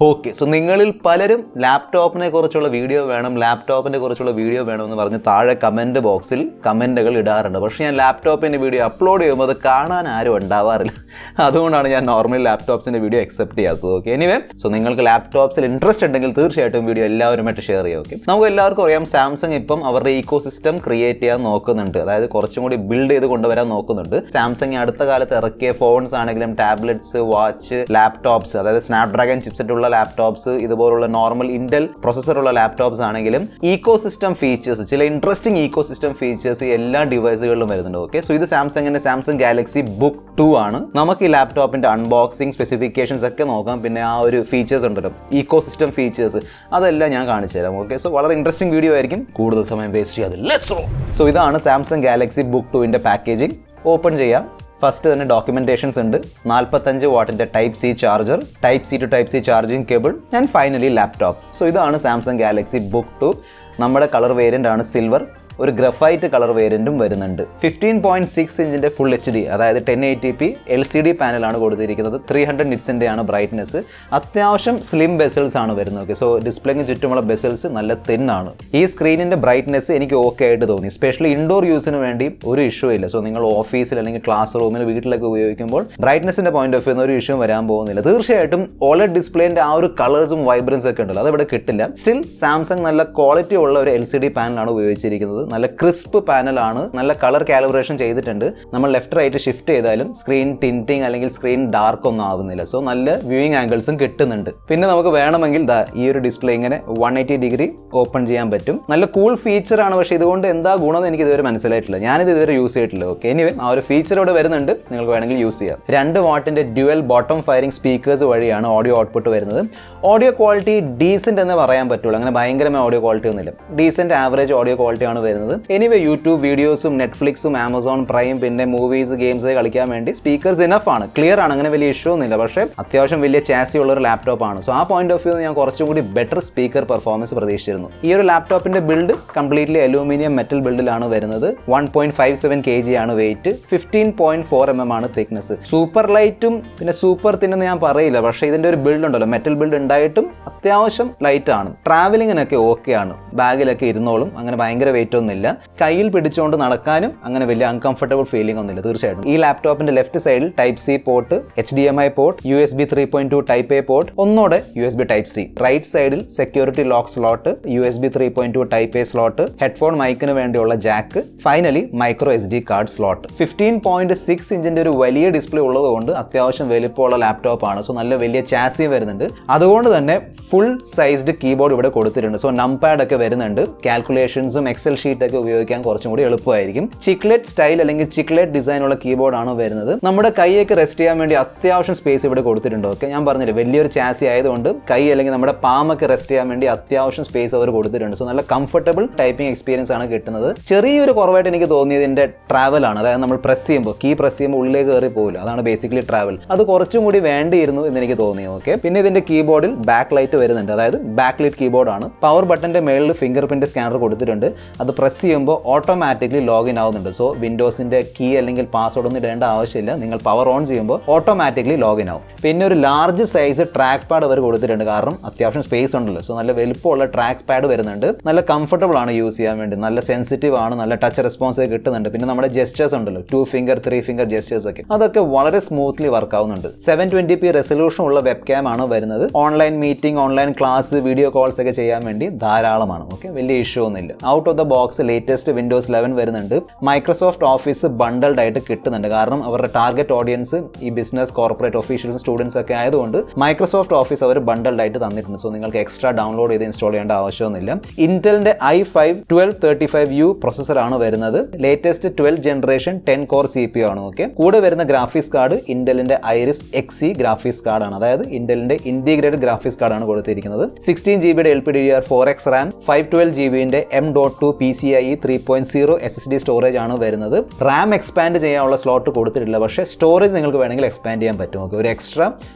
Okay, so നിങ്ങളിൽ പലരും ലാപ്ടോപ്പിനെ കുറിച്ചുള്ള വീഡിയോ വേണമെന്ന് പറഞ്ഞ് താഴെ കമൻറ്റ് ബോക്സിൽ കമൻറ്റുകൾ ഇടാറുണ്ട്. പക്ഷേ ഞാൻ ലാപ്ടോപ്പിൻ്റെ വീഡിയോ അപ്ലോഡ് ചെയ്യുമ്പോൾ അത് കാണാൻ ആരും ഉണ്ടാവാറില്ല. അതുകൊണ്ടാണ് ഞാൻ നോർമൽ ലാപ്ടോപ്സിൻ്റെ വീഡിയോ അക്സെപ്റ്റ് ചെയ്യാത്തത്. ഓക്കെ, എനിവേ, സോ നിങ്ങൾക്ക് ലാപ്ടോപ്സിൽ ഇൻട്രസ്റ്റ് ഉണ്ടെങ്കിൽ തീർച്ചയായിട്ടും വീഡിയോ എല്ലാവരുമായിട്ട് ഷെയർ ചെയ്യാം. ഓക്കെ, നമുക്ക് എല്ലാവർക്കും അറിയാം സാംസങ് ഇപ്പം അവരുടെ ഈക്കോ സിസ്റ്റം ക്രിയേറ്റ് ചെയ്യാൻ നോക്കുന്നുണ്ട്. അതായത് കുറച്ചും കൂടി ബിൽഡ് ചെയ്ത് കൊണ്ടുവരാൻ നോക്കുന്നുണ്ട്. സാംസങ് അടുത്ത കാലത്ത് ഇറക്കിയ ഫോൺസ് ആണെങ്കിലും ടാബ്ലറ്റ്സ്, വാച്ച്, ലാപ്ടോപ്സ്, അതായത് സ്നാപ്ഡ്രാഗൺ ചിപ്സെറ്റ് ഉള്ള ലാപ്ടോപ്സ്, ഇതുപോലുള്ള നോർമൽ ഇന്റൽ പ്രൊസസ്സറുള്ള ലാപ്ടോപ്സ് ആണെങ്കിലും ഈക്കോ സിസ്റ്റം ഫീച്ചേഴ്സ്, ചില ഇൻട്രസ്റ്റിംഗ് ഈക്കോ സിസ്റ്റം ഫീച്ചേഴ്സ് എല്ലാ ഡിവൈസുകളിലും വരുന്നുണ്ട്. ഓക്കെ, സോ ഇത് സാംസങ്ങിന്റെ സാംസങ് ഗാലക്സി ബുക്ക് 2 ആണ്. നമുക്ക് ഈ ലാപ്ടോപ്പിന്റെ അൺബോക്സിംഗ്, സ്പെസിഫിക്കേഷൻസ് ഒക്കെ നോക്കാം. പിന്നെ ആ ഒരു ഫീച്ചേഴ്സ് ഉണ്ടല്ലോ, ഈക്കോ സിസ്റ്റം ഫീച്ചേഴ്സ്, അതെല്ലാം ഞാൻ കാണിച്ചു തരാം. ഓക്കെ, സോ വളരെ ഇൻട്രസ്റ്റിംഗ് വീഡിയോ ആയിരിക്കും. കൂടുതൽ സമയം വേസ്റ്റ് ചെയ്യാതെ ലെറ്റ്സ് ഗോ. സോ ഇതാണ് സാംസങ് ഗാലക്സി ബുക്ക് 2ന്റെ പാക്കേജിംഗ്. ഓപ്പൺ ചെയ്യാം. ഫസ്റ്റ് തന്നെ ഡോക്യുമെന്റേഷൻസ് ഉണ്ട്. 45 വാട്ടിന്റെ type C charger, type C to type C charging cable, and finally laptop. So ഇതാണ് സാംസങ് ഗാലക്സി ബുക്ക് 2. നമ്മുടെ കളർ വേരിയന്റ് ആണ് സിൽവർ. ഒരു ഗ്രഫൈറ്റ് കളർ വേരിയന്റും വരുന്നുണ്ട്. 15.6 ഇഞ്ചിന്റെ ഫുൾ HD, അതായത് 1080p LCD പാനലാണ് കൊടുത്തിരിക്കുന്നത്. 300 നിറ്റ്സിന്റെ ആണ് ബ്രൈറ്റ്നസ്. അത്യാവശ്യം സ്ലിം ബെസൽസ് ആണ് വരുന്നത്. ഓക്കെ, സോ ഡിസ്പ്ലേക്ക് ചുറ്റുമുള്ള ബെസൽസ് നല്ല തിൻ ആണ്. ഈ സ്ക്രീനിന്റെ ബ്രൈറ്റ്നസ് എനിക്ക് ഓക്കെ ആയിട്ട് തോന്നി. സ്പെഷ്യലി ഇൻഡോർ യൂസിന് വേണ്ടി ഒരു ഇഷ്യൂ ഇല്ല. സോ നിങ്ങൾ ഓഫീസിൽ അല്ലെങ്കിൽ ക്ലാസ് റൂമിൽ, വീട്ടിലൊക്കെ ഉപയോഗിക്കുമ്പോൾ ബ്രൈറ്റ്നസിന്റെ പോയിന്റ് ഓഫ് വ്യൂ ഒരു ഇഷ്യൂ വരാൻ പോകുന്നില്ല. തീർച്ചയായിട്ടും OLED ഡിസ്പ്ലേന്റെ ആ ഒരു കളേഴ്സും വൈബ്രൻസും ഒക്കെ ഉണ്ടല്ലോ, അത് ഇവിടെ കിട്ടില്ല. സ്റ്റിൽ സാംസങ് നല്ല ക്വാളിറ്റി ഉള്ള ഒരു LCD പാനലാണ് ഉപയോഗിച്ചിരിക്കുന്നത്. നല്ല ക്രിസ്പ് പാനലാണ്, നല്ല കളർ കാലിബ്രേഷൻ ചെയ്തിട്ടുണ്ട്. നമ്മൾ ലെഫ്റ്റ് റൈറ്റ് ഷിഫ്റ്റ് ചെയ്താലും സ്ക്രീൻ ടിൻറ്റിങ് അല്ലെങ്കിൽ സ്ക്രീൻ ഡാർക്ക് ഒന്നും ആവുന്നില്ല. സോ നല്ല വ്യൂയിങ് ആംഗിൾസും കിട്ടുന്നുണ്ട്. പിന്നെ നമുക്ക് വേണമെങ്കിൽ ഈ ഒരു ഡിസ്പ്ലേ ഇങ്ങനെ 180 ഡിഗ്രി ഓപ്പൺ ചെയ്യാൻ പറ്റും. നല്ല കൂൾ ഫീച്ചർ ആണ്. പക്ഷേ ഇതുകൊണ്ട് എന്താ ഗുണമെന്ന് എനിക്ക് ഇതുവരെ മനസ്സിലായിട്ടില്ല. ഞാനിത് ഇതുവരെ യൂസ് ചെയ്തിട്ടില്ല. ഓക്കെ, എനിവേ ആ ഒരു ഫീച്ചർ ഇവിടെ വരുന്നുണ്ട്. നിങ്ങൾക്ക് വേണമെങ്കിൽ യൂസ് ചെയ്യാം. 2 വാട്ടിന്റെ ഡ്യുവൽ ബോട്ടം ഫയറിംഗ് സ്പീക്കേഴ്സ് വഴിയാണ് ഓഡിയോ ഔട്ട്പുട്ട് വരുന്നത്. ഓഡിയോ ക്വാളിറ്റി ഡീസെന്റ് എന്ന് പറയാൻ പറ്റുള്ളൂ. അങ്ങനെ ഭയങ്കരമായ ഓഡിയോ ക്വാളിറ്റി ഒന്നുമില്ല. ഡീസെന്റ് ആവറേജ് ഓഡിയോ ക്വാളിറ്റി ആണ് വരുന്നത്. എനിവേ യൂട്യൂബ് വീഡിയോസും നെറ്റ്ഫ്ലിക്സും ആമസോൺ പ്രൈം പിന്നെ മൂവീസ്, ഗെയിംസ് കളിക്കാൻ വേണ്ടി സ്പീക്കേഴ്സ് ഇനഫ് ആണ്. ക്ലിയർ ആണ്, അങ്ങനെ വലിയ ഇഷ്യൂ ഒന്നുമില്ല. പക്ഷേ അത്യാവശ്യം വലിയ ചാസി ഉള്ള ഒരു ലാപ്ടോപ്പ് ആണ്. സോ ആ പോയിന്റ് ഓഫ് വ്യൂ ഞാൻ കുറച്ചും കൂടി ബെറ്റർ സ്പീക്കർ പെർഫോമൻസ് പ്രതീക്ഷിച്ചിരുന്നു. ഈ ഒരു ലാപ്ടോപ്പിന്റെ ബിൽഡ് കംപ്ലീറ്റ്ലി അലൂമിനിയം മെറ്റൽ ബിൽഡിലാണ് വരുന്നത്. 1.57 kg ആണ് വെയിറ്റ്. 15.4 mm ആണ് തിക്നെസ്. സൂപ്പർ ലൈറ്റും പിന്നെ സൂപ്പർ തിന്നെന്ന് ഞാൻ പറയില്ല. പക്ഷേ ഇതിന്റെ ഒരു ബിൽഡ് ഉണ്ടല്ലോ, മെറ്റൽ ബിൽഡ് ഉണ്ടായിട്ടും അത്യാവശ്യം ലൈറ്റ് ആണ്. ട്രാവലിങ്ങിനൊക്കെ ഓക്കെ ആണ്. ബാഗിലൊക്കെ ഇരുന്നോളും. അങ്ങനെ ഭയങ്കര വെയിറ്റ് ഒന്നുമില്ല. കയ്യിൽ പിടിച്ചുകൊണ്ട് നടക്കാനും അങ്ങനെ വലിയ അൺകംഫർട്ടബിൾ ഫീലിംഗ് ഒന്നുമില്ല. തീർച്ചയായിട്ടും ഈ ലാപ്ടോപ്പിന്റെ ലെഫ്റ്റ് സൈഡിൽ type C port, HDMI port, USB 3.2 type A port, ഒന്നോടെ USB ടൈപ്പ് സി. റൈറ്റ് സൈഡിൽ security lock slot, USB 3.2 type A slot, headphone മൈക്കിന് വേണ്ടിയുള്ള jack, finally micro SD card slot. 15.6 ഇഞ്ചിന്റെ ഒരു വലിയ ഡിസ്പ്ലേ ഉള്ളതുകൊണ്ട് അത്യാവശ്യം വലിപ്പമുള്ള ലാപ്ടോപ്പ് ആണ്. സോ നല്ല വലിയ ചാസിയും വരുന്നുണ്ട്. അതുകൊണ്ട് തന്നെ ഫുൾ സൈസ്ഡ് കീബോർഡ് ഇവിടെ കൊടുത്തിട്ടുണ്ട്. സോ നംപാഡ് ഒക്കെ വരുന്നുണ്ട്. കാൽക്കുലേഷൻസും എക്സൽ ഷീറ്റ് ഒക്കെ ഉപയോഗിക്കാൻ കുറച്ചും കൂടി എളുപ്പമായിരിക്കും. ചിക്ലെറ്റ് സ്റ്റൈൽ അല്ലെങ്കിൽ ചിക്ലെറ്റ് ഡിസൈൻ ഉള്ള കീബോർഡ് ആണ് വരുന്നത്. നമ്മുടെ കൈയൊക്കെ റെസ്റ്റ് ചെയ്യാൻ വേണ്ടി അത്യാവശ്യം സ്പേസ് ഇവിടെ കൊടുത്തിട്ടുണ്ട്. ഓക്കെ, ഞാൻ പറഞ്ഞില്ലേ വലിയൊരു ചാസി ആയതുകൊണ്ട് കൈ അല്ലെങ്കിൽ നമ്മുടെ പാമൊക്കെ റെസ്റ്റ് ചെയ്യാൻ വേണ്ടി അത്യാവശ്യം സ്പേസ് അവർ കൊടുത്തിട്ടുണ്ട്. സോ നല്ല കംഫർട്ടബിൾ ടൈപ്പിംഗ് എക്സ്പീരിയൻസ് ആണ് കിട്ടുന്നത്. ചെറിയൊരു കുറവായിട്ട് എനിക്ക് തോന്നിയതിന്റെ ട്രാവൽ ആണ്. അതായത് നമ്മൾ പ്രസ് ചെയ്യുമ്പോൾ കീ പ്രസ് ചെയ്യുമ്പോൾ ഉള്ളിലേക്ക് കയറി പോകില്ല. അതാണ് ബേസിക്കലി ട്രാവൽ. അത് കുറച്ചും കൂടി വേണ്ടിയിരുന്നു എന്ന് എനിക്ക് തോന്നി. ഓക്കെ, പിന്നെ ഇതിന്റെ കീബോർഡിൽ ബാക്ക് ലൈറ്റ് വരുന്നുണ്ട്. അതായത് ബാക്ക് ലൈറ്റ് കീബോർഡ് ആണ്. പവർ ബട്ടന്റെ മേളിൽ ഫിംഗർ പ്രിന്റ് സ്കാനർ കൊടുത്തിട്ടുണ്ട്. അത് പ്രസ് ചെയ്യുമ്പോൾ ഓട്ടോമാറ്റിക്കലി ലോഗിൻ ആവുന്നുണ്ട്. സോ വിൻഡോസിന്റെ കീ അല്ലെങ്കിൽ പാസ്വേഡ് ഒന്നും ഇടേണ്ട ആവശ്യമില്ല. നിങ്ങൾ പവർ ഓൺ ചെയ്യുമ്പോൾ ഓട്ടോമാറ്റിക്കലി ലോഗിൻ ആവും. പിന്നെ ഒരു ലാർജ് സൈസ് ട്രാക്ക് പാഡ് അവർ കൊടുത്തിട്ടുണ്ട്. കാരണം അത്യാവശ്യം സ്പേസ് ഉണ്ടല്ലോ. സോ നല്ല വലുപ്പമുള്ള ട്രാക്ക് പാഡ് വരുന്നുണ്ട്. നല്ല കംഫർട്ടബിൾ ആണ് യൂസ് ചെയ്യാൻ വേണ്ടി. നല്ല സെൻസിറ്റീവ് ആണ്. നല്ല ടച്ച് റെസ്പോൺസ് കിട്ടുന്നുണ്ട്. പിന്നെ നമ്മുടെ ജെസ്റ്റേഴ്സ് ഉണ്ടല്ലോ, 2 ഫിംഗർ 3 ഫിംഗർ ജെസ്റ്റേഴ്സ് ഒക്കെ, അതൊക്കെ വളരെ സ്മൂത്ത്ലി വർക്ക് ആവുന്നുണ്ട്. 720p റെസൊല്യൂഷൻ ഉള്ള വെബ്കാം ആണ് വരുന്നത്. Online meeting, online class, video calls ഒക്കെ ചെയ്യാൻ വേണ്ടി ധാരാളമാണ്. ഓക്കെ, വലിയ ഇഷ്യൂ ഒന്നുമില്ല. Out of the box latest Windows 11 വരുന്നുണ്ട്. മൈക്രോസോഫ്റ്റ് ഓഫീസ് ബണ്ടൽഡ് ആയിട്ട് കിട്ടുന്നുണ്ട്. കാരണം അവരുടെ ടാർഗറ്റ് ഓഡിയൻസ് ഈ ബിസിനസ്, കോർപ്പറേറ്റ് ഓഫീഷ്യൽസ്, സ്റ്റുഡൻസ് ഒക്കെ ആയതുകൊണ്ട് മൈക്രോസോഫ്റ്റ് ഓഫീസ് അവർ ബണ്ടൽഡ് ആയിട്ട് തന്നിട്ടുണ്ട്. സോ നിങ്ങൾക്ക് എക്സ്ട്രാ ഡൗൺലോഡ് ചെയ്ത് ഇൻസ്റ്റാൾ ചെയ്യേണ്ട ആവശ്യമൊന്നുമില്ല. ഇന്റലിന്റെ i5-1235U പ്രൊസസർ ആണ് വരുന്നത്. Latest 12th generation 10 core CPU ആണ്. ഓക്കെ, കൂടെ വരുന്ന ഗ്രാഫിക്സ് കാർഡ് ഇന്റലിന്റെ ഐറിസ് XE ഗ്രാഫിക്സ് കാർഡാണ്. അതായത് ഇന്റലിന്റെ ഇന്റഗ്രേറ്റഡ് ഗ്രാഫിക്സ് കാർഡാണ് കൊടുത്തിരിക്കുന്നത്. 16 GB LPDDR4X RAM, 512 GB M.2 PC PCIe 3.0 SSD storage ആണ് വരുന്നത്. റാം എക്സ്പാൻഡ് ചെയ്യാനുള്ള സ്ലോട്ട് കൊടുത്തിട്ടില്ല, പക്ഷേ സ്റ്റോറേജ് നിങ്ങൾക്ക് വേണമെങ്കിൽ എക്സ്പാൻഡ് ചെയ്യാൻ പറ്റും. ഓക്കെ, ഒരു എക്സ്ട്രാ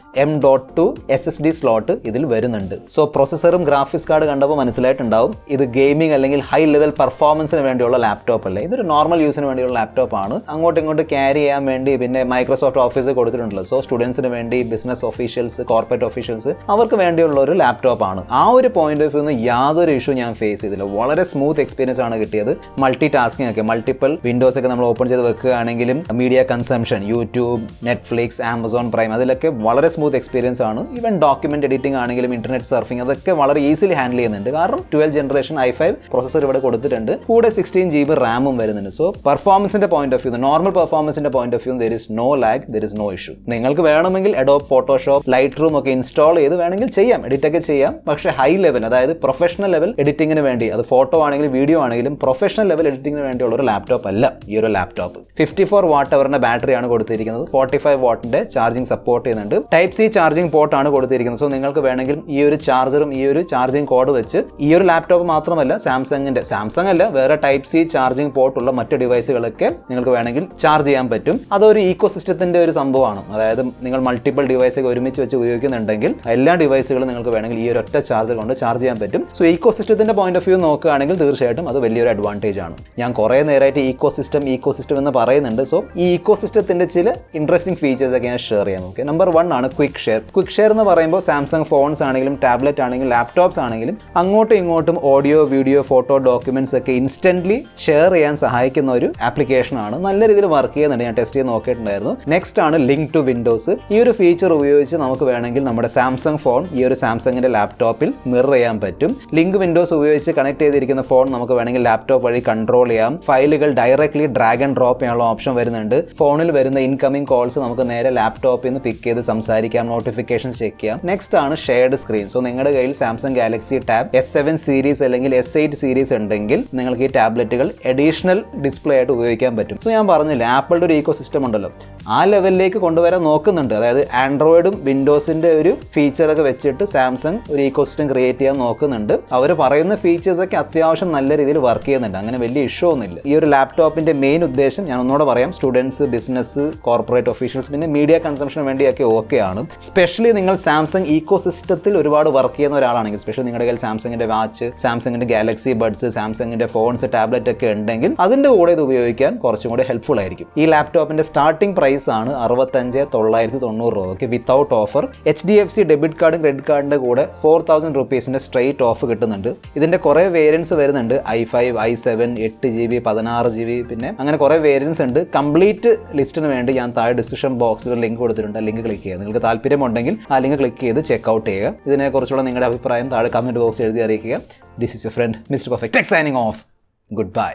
M.2 SSD സ്ലോട്ട് ഇതിൽ വരുന്നുണ്ട്. സോ പ്രൊസസ്സറും ഗ്രാഫിക്സ് കാർഡ് കണ്ടപ്പോൾ മനസ്സിലായിട്ടുണ്ടാവും ഇത് ഗെയിമിംഗ് അല്ലെങ്കിൽ ഹൈ ലെവൽ പെർഫോമൻസിന് വേണ്ടിയുള്ള ലാപ്ടോപ്പ് അല്ലേ, ഇതൊരു നോർമൽ യൂസിന് വേണ്ടിയുള്ള ലാപ്ടോപ്പ് ആണ്. അങ്ങോട്ടും ഇങ്ങോട്ട് ക്യാരി ചെയ്യാൻ വേണ്ടി പിന്നെ മൈക്രോസോഫ്റ്റ് ഓഫീസ് കൊടുത്തിട്ടുണ്ടല്ലോ. സോ സ്റ്റുഡൻസിന് വേണ്ടി, ബിസിനസ് ഒഫീഷ്യൽസ്, കോർപ്പറേറ്റ് ഒഫീഷ്യൽസ് അവർക്ക് വേണ്ടിയുള്ള ഒരു ലാപ്ടോപ്പ് ആണ്. ആ ഒരു പോയിന്റ് ഓഫ് വ്യൂ യാതൊരു ഇഷ്യൂ ഞാൻ ഫേസ് ചെയ്തില്ല. വളരെ സ്മൂത്ത് എക്സ്പീരിയൻസ് ആണ് കിട്ടിയത്. മൾട്ടി ടാസ്കിംഗ് ഒക്കെ, മൾട്ടിപ്പിൾ വിൻഡോസ് ഒക്കെ നമ്മൾ ഓപ്പൺ ചെയ്ത് വെക്കുകയാണെങ്കിലും media consumption, YouTube, Netflix, Amazon Prime, അതിലൊക്കെ വളരെ സ്മൂത്ത് എക്സ്പീരിയൻസ് ആണ്. ഈവൻ ഡോക്യുമെന്റ് എഡിറ്റിംഗ് ആണെങ്കിലും ഇന്റർനെറ്റ് സർഫിംഗ് അതൊക്കെ വളരെ ഈസിലി ഹാൻഡിൽ ചെയ്യുന്നുണ്ട്. കാരണം 12th ജനറേഷൻ i5 പ്രൊസസർ ഇവിടെ കൊടുത്തിട്ടുണ്ട്. കൂടെ 16 GB റാമും വരുന്നുണ്ട്. സോ പെർഫോമൻസിന്റെ പോയിന്റ് ഓഫ് വ്യൂ, നോർമൽ പെർഫോമൻസിന്റെ point of view there is no lag, there is no issue. നിങ്ങൾക്ക് വേണമെങ്കിൽ Adobe Photoshop, Lightroom ഒക്കെ ഇൻസ്റ്റാൾ ചെയ്ത് വേണമെങ്കിൽ ചെയ്യാം, എഡിറ്റ് ഒക്കെ ചെയ്യാം. പക്ഷേ ഹൈ ലെവൽ, അതായത് പ്രൊഫഷണൽ ലെവൽ എഡിറ്റിംഗിന് വേണ്ടി, അത് ഫോട്ടോ ആണെങ്കിലും വീഡിയോ ആണെങ്കിലും പ്രൊഫഷണൽ ലെവൽ എഡിറ്റിംഗിന് വേണ്ടിയുള്ള ഒരു ലാപ്ടോപ്പ് അല്ല ഈ ഒരു ലാപ്ടോപ്പ്. 54 വാട്ട് അവറിന്റെ ബാറ്ററിയാണ് കൊടുത്തിരിക്കുന്നത്. 45 വാട്ടിന്റെ ചാർജിംഗ് സപ്പോർട്ട് ചെയ്യുന്നുണ്ട്. ടൈപ്പ് സി ചാർജിംഗ് പോർട്ട് ആണ് കൊടുത്തിരിക്കുന്നത്. സോ നിങ്ങൾക്ക് വേണമെങ്കിൽ ഈ ഒരു ചാർജറും ഈ ഒരു ചാർജിംഗ് കോഡ് വെച്ച് ഈ ഒരു ലാപ്ടോപ്പ് മാത്രമല്ല സാംസങ് അല്ല, വേറെ ടൈപ്പ് സി ചാർജിംഗ് പോർട്ട് ഉള്ള മറ്റ് ഡിവൈസുകളൊക്കെ നിങ്ങൾക്ക് വേണമെങ്കിൽ ചാർജ് ചെയ്യാൻ പറ്റും. അതൊരു ഈക്കോ സിസ്റ്റത്തിന്റെ ഒരു സംഭവമാണ്. അതായത് നിങ്ങൾ മൾട്ടിപ്പിൾ ഡിവൈസൊക്കെ ഒരുമിച്ച് വെച്ച് ഉപയോഗിക്കുന്നുണ്ടെങ്കിൽ എല്ലാ ഡിവൈസുകളും നിങ്ങൾക്ക് വേണമെങ്കിൽ ഈ ഒരു ഒറ്റ ചാർജർ കൊണ്ട് ചാർജ് ചെയ്യാൻ പറ്റും. സോ ഈക്കോ സിസ്റ്റത്തിന്റെ പോയിന്റ് ഓഫ് വ്യൂ നോക്കുകയാണെങ്കിൽ തീർച്ചയായിട്ടും അത് വലിയൊരു അഡ്വാൻറ്റേജ് ആണ്. ഞാൻ കുറേ നേരമായിട്ട് ഈക്കോ സിസ്റ്റം എന്ന് പറയുന്നുണ്ട്. സോ ഈ ഈക്കോ സിസ്റ്റത്തിന്റെ ചില ഇൻട്രസ്റ്റിംഗ് ഫീച്ചേഴ്സ് ഒക്കെ ഞാൻ ഷെയർ ചെയ്യാം. ഓക്കെ, നമ്പർ 1 ആണ് ക്വിക്ക് ഷെയർ എന്ന് പറയുമ്പോൾ സാംസങ് ഫോൺസ് ആണെങ്കിലും ടാബ്ലറ്റ് ആണെങ്കിലും ലാപ്ടോപ്സ് ആണെങ്കിലും അങ്ങോട്ടും ഇങ്ങോട്ടും ഓഡിയോ, വീഡിയോ, ഫോട്ടോ, ഡോക്യുമെന്റ്സ് ഒക്കെ ഇൻസ്റ്റന്റ്ലി ഷെയർ ചെയ്യാൻ സഹായിക്കുന്ന ഒരു ആപ്ലിക്കേഷൻ ആണ്. നല്ല രീതിയിൽ വർക്ക് ചെയ്യുന്നുണ്ട്. ഞാൻ ടെസ്റ്റ് ചെയ്ത് നോക്കിയിട്ടുണ്ടായിരുന്നു. നെക്സ്റ്റ് ആണ് ലിങ്ക് ടു വിൻഡോസ്. ഈ ഒരു ഫീച്ചർ ഉപയോഗിച്ച് നമുക്ക് വേണമെങ്കിൽ നമ്മുടെ സാംസങ് ഫോൺ ഈ ഒരു സാംസങ്ങിന്റെ ലാപ്ടോപ്പിൽ മിറർ ചെയ്യാൻ പറ്റും. ലിങ്ക് വിൻഡോസ് ഉപയോഗിച്ച് കണക്ട് ചെയ്തിരിക്കുന്ന ഫോൺ നമുക്ക് വേണമെങ്കിൽ ലാപ്ടോപ്പ് വഴി കൺട്രോൾ ചെയ്യാം. ഫയലുകൾ ഡയറക്ട്ലി ഡ്രാഗ് ആൻഡ് ഡ്രോപ്പ് ചെയ്യാനുള്ള ഓപ്ഷൻ വരുന്നുണ്ട്. ഫോണിൽ വരുന്ന ഇൻകമിംഗ് കോൾസ് നമുക്ക് നേരെ ലാപ്ടോപ്പിൽ നിന്ന് പിക്ക് ചെയ്ത് സംസാരിക്കാം, നോട്ടിഫിക്കേഷൻസ് ചെക്ക് ചെയ്യാം. നെക്സ്റ്റ് ആണ് ഷെയർഡ് സ്ക്രീൻ. സോ നിങ്ങളുടെ കയ്യിൽ Samsung Galaxy tab S7 series അല്ലെങ്കിൽ S8 സീരീസ് ഉണ്ടെങ്കിൽ നിങ്ങൾക്ക് ഈ ടാബ്ലറ്റുകൾ അഡീഷണൽ ഡിസ്പ്ലേ ആയിട്ട് ഉപയോഗിക്കാൻ പറ്റും. സോ ഞാൻ പറഞ്ഞില്ല, ആപ്പിളിന്റെ ഒരു ഈക്കോ സിസ്റ്റം ഉണ്ടല്ലോ, ആ ലെവലിലേക്ക് കൊണ്ടുവരാൻ നോക്കുന്നുണ്ട്. അതായത് ആൻഡ്രോയിഡും വിൻഡോസിന്റെ ഒരു ഫീച്ചറൊക്കെ വെച്ചിട്ട് സാംസങ് ഒരു ഈക്കോ സിസ്റ്റം ക്രിയേറ്റ് ചെയ്യാൻ നോക്കുന്നുണ്ട്. അവർ പറയുന്ന ഫീച്ചേഴ്സ് ഒക്കെ അത്യാവശ്യം നല്ല രീതിയിൽ വർക്ക് ചെയ്യുന്നുണ്ട്. അങ്ങനെ വലിയ ഇഷ്യൂ ഒന്നുമില്ല. ഈ ഒരു ലാപ്ടോപ്പിന്റെ മെയിൻ ഉദ്ദേശം ഞാൻ ഒന്നുകൂടെ പറയാം, സ്റ്റുഡൻസ്, ബിസിനസ്, കോർപ്പറേറ്റ് ഒഫീഷ്യൽസ്, പിന്നെ മീഡിയ കൺസംഷന് വേണ്ടിയൊക്കെ ഓക്കെയാണ്. സ്പെഷ്യലി നിങ്ങൾ സാംസങ് ഈക്കോ സിസ്റ്റത്തിൽ ഒരുപാട് വർക്ക് ചെയ്യുന്ന ഒരാളാണെങ്കിൽ, സ്പെഷ്യലി നിങ്ങളുടെ കയ്യിൽ സാംസങ്ങിന്റെ വാച്ച്, സാംസങ്ങിന്റെ ഗാലക്സി ബഡ്സ്, സാംസങ്ങിന്റെ ഫോൺസ്, ടാബ്ലറ്റ് ഒക്കെ ഉണ്ടെങ്കിൽ അതിന്റെ കൂടെ ഇത് ഉപയോഗിക്കാൻ കുറച്ചും കൂടി ഹെൽപ്ഫുൾ ആയിരിക്കും. ഈ ലാപ്ടോപ്പിന്റെ സ്റ്റാർട്ടിംഗ് പ്രൈസ് ആണ് 65,990 രൂപ വിത്തൗട്ട് ഓഫർ. HDFC ഡെബിറ്റ് കാർഡും ക്രെഡിറ്റ് കാർഡിന്റെ കൂടെ 4,000 റുപ്പീസിന്റെ സ്ട്രെയിറ്റ് ഓഫ് കിട്ടുന്നുണ്ട്. ഇതിന്റെ കുറെ വേരിയൻസ് വരുന്നുണ്ട്. i5, i7, 8GB, 16GB, പിന്നെ അങ്ങനെ കുറെ വേരിയൻസ് ഉണ്ട്. കംപ്ലീറ്റ് ലിസ്റ്റിന് വേണ്ടി ഞാൻ താഴെ ഡിസ്ക്രിപ്ഷൻ ബോക്സിൽ ലിങ്ക് കൊടുത്തിട്ടുണ്ട്. ലിങ്ക് ക്ലിക്ക് ചെയ്യുക. നിങ്ങൾക്ക് താല്പര്യമുണ്ടെങ്കിൽ ആ ലിങ്ക് ക്ലിക്ക് ചെയ്ത് ചെക്ക്ഔട്ട് ചെയ്യുക. ഇതിനെക്കുറിച്ചുള്ള നിങ്ങളുടെ അഭിപ്രായം താഴെ കമന്റ് ബോക്സിൽ എഴുതി അറിയിക്കുക. This is your friend mister perfect tech signing off. Good bye.